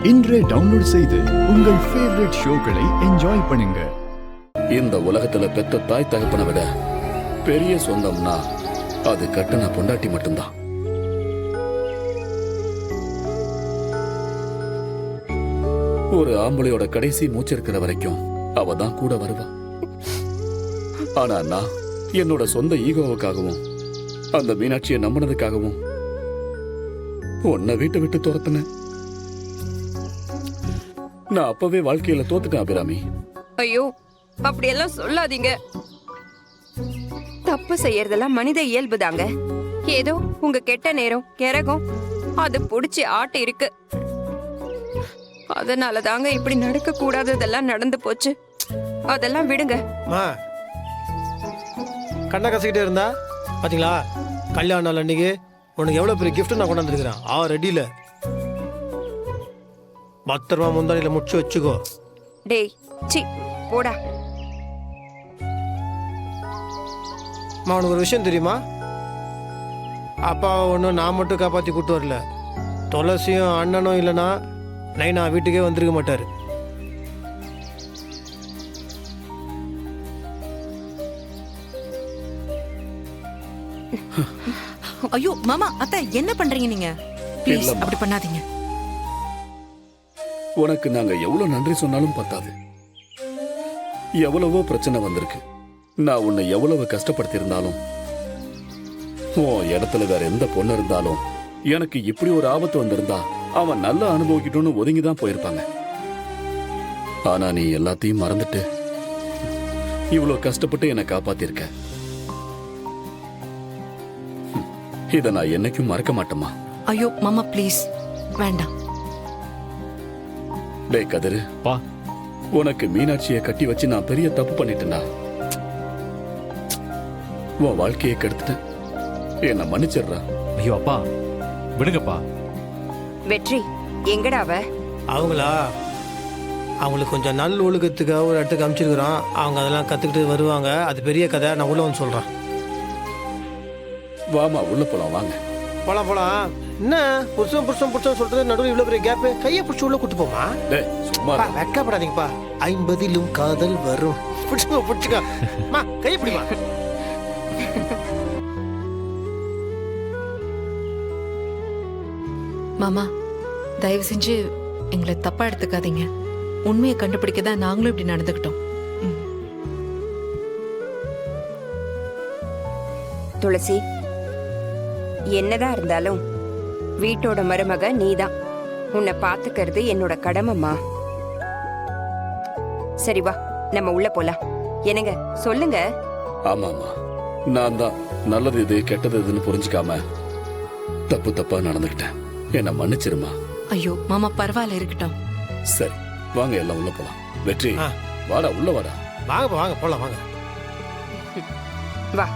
இன்றே டவுன்லோட் செய்து உங்கள் ஃபேவரட் ஷோக்களை என்ஜாய் பண்ணுங்க. இந்த உலகத்துல பெத்த தாய் தகப்பனை விட பெரிய சொந்தம்னா அது கட்டுன பொண்டாட்டி மட்டும்தான். ஒரு ஆம்பளையோட கடைசி மூச்சு இருக்கிற வரைக்கும் அவ தான் கூட வருவா. ஆனா நான் என்னோட சொந்த ஈகோவுக்காகவும் அந்த மீனாட்சியை நம்பினதுக்காகவும் உன்னை வீட்டை விட்டு துரத்துனேன். நான் அப்பவே வாழ்க்கையில தோத்துட்டேன் அபிராமி. ஐயோ, அப்படியெல்லாம் சொல்லாதீங்க. தப்பு செய்யறதெல்லாம் மனித இயல்பு தாங்க. ஏதோ உங்க கெட்ட நேரம் கிறகம் அது புடிச்சு ஆட்டி இருக்கு. அதனால தாங்க இப்படி நடக்க கூடாததெல்லாம் நடந்து போச்சு. அதெல்லாம் விடுங்க. கண்ணை கசிக்கிட்டே இருந்தா பாத்தீங்களா, கல்யாண நாள் அன்னைக்கு உனக்கு எவ்வளவு பெரிய கிஃப்ட் நான் கொண்டாந்துருக்கிறேன். ரெடியில பத்திரமா முந்தானில முடிச்சு வச்சுக்கோ. டேய் சி போடா. உனக்கு ஒரு விஷயம் தெரியுமா? அப்பா ஒன்றும் நான் மட்டும் காப்பாற்றி கூட்டு வரல. துளசியும் அண்ணனும் இல்லைன்னா நைனா வீட்டுக்கே வந்திருக்க மாட்டாரு. ஐயோ மாமா, அத்தை என்ன பண்றீங்க நீங்க? ப்ளீஸ் அப்படி பண்ணாதீங்க. உனக்கு நாங்க எவ்வளவு நன்றி சொன்னாலும் பத்தாது. எவ்வளவோ பிரச்சனை வந்திருக்கு. நான் உன்னை எவ்வளவு கஷ்டப்படுத்தி இருந்தாலும், உன் இடத்துல வேற எந்த பொண்ணு இருந்தாலும், எனக்கு இப்படி ஒரு ஆபத்து வந்திருந்தா அவன் நல்லா அனுபவிக்கட்டும்னு ஒதுங்கிதான் போயிருப்பாங்க. ஆனா நீ எல்லாத்தையும் மறந்துட்டு இவ்வளவு கஷ்டப்பட்டு என்னை காப்பாத்திருக்க. இதை நான் என்னைக்கும் மறக்க மாட்டேமா. ஐயோ மாமா ப்ளீஸ் வேண்டாம். டேய் கதிரு, உனக்கு மீனாட்சியை கட்டி வச்சு நான் பெரிய தப்பு பண்ணிட்டேன்டா. உன் வாழ்க்கையை கெடுத்துட்டேன். என்ன மன்னிச்சிடுறா. ஐயோ அப்பா விடுங்கப்பா. வெற்றி எங்கடா அவ? அவங்களுக்கு கொஞ்சம் நல்ல ஒழுக்கத்துக்காக ஒரு இடத்துக்கு அமைச்சிருக்கிறோம். அவங்க அதெல்லாம் கற்றுக்கிட்டு வருவாங்க. அது பெரிய கதை. நான் உள்ள வந்து சொல்கிறேன். வாமா உள்ள போலாம். வாங்க போலாம். என்ன புருஷன் சொல்றது நடுவில் இவ்வளோ பெரிய கேப்பு? கையை பிடிச்சி உள்ள கூட்டு போமா? சும்மா வெக்கப்படாதீங்கப்பா. 50லும் காதல் வரும். பிடிச்சுக்கோ கையை பிடிமா. மாமா தயவு செஞ்சு எங்களை தப்பா எடுத்துக்காதீங்க. உண்மையை கண்டுபிடிக்க தான் நாங்களும் இப்படி நடந்துக்கிட்டோம். துளசி, என்னதான் இருந்தாலும் வீட்டோட மருமக நீதான். உன்னை பாத்துக்கிறது என்னோட கடமைமா. சரி வா, நம்ம உள்ள போலாம். என்னங்க சொல்லுங்க. ஆமாமா, நான் தான் நல்லது இது கெட்டது இதுன்னு புரிஞ்சுக்காம தப்பா நடந்துக்கிட்டேன். என்ன மன்னிச்சிருமா. ஐயோ மாமா பரவாயில்ல, இருக்கட்டும். சரி வாங்க எல்லாம் உள்ள போலாம். வெற்றி வாடா, உள்ள வாடா. வாங்க போலாம் வாங்க. வா.